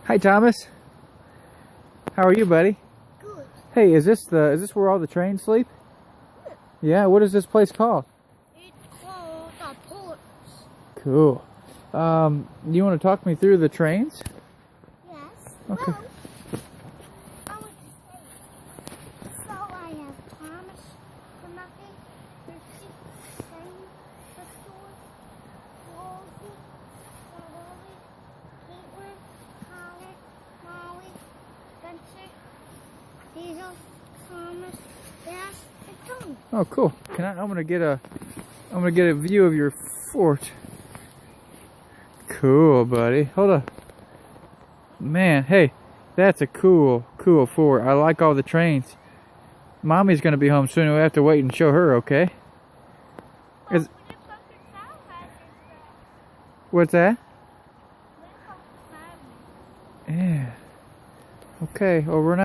Hi, Thomas. How are you, buddy? Good. Hey, is this where all the trains sleep? Yeah. What is this place called? It's called the ports. Cool. You want to talk me through the trains? Yes. Okay. Well, I would say, so I have Thomas, Timothy, Lucy, Shane, Crystal, Rosie, Charlie, Caitlin, Colin, Molly, Spencer, Hazel, Thomas, Bass, and Tony. Oh, cool. I'm gonna get a view of your fort. Cool, buddy. Hold on. Man, hey, that's a cool fort. I like all the trains. Mommy's gonna be home soon. We'll have to wait and show her, okay? Is, what's that? Yeah. Okay. Well, we're not.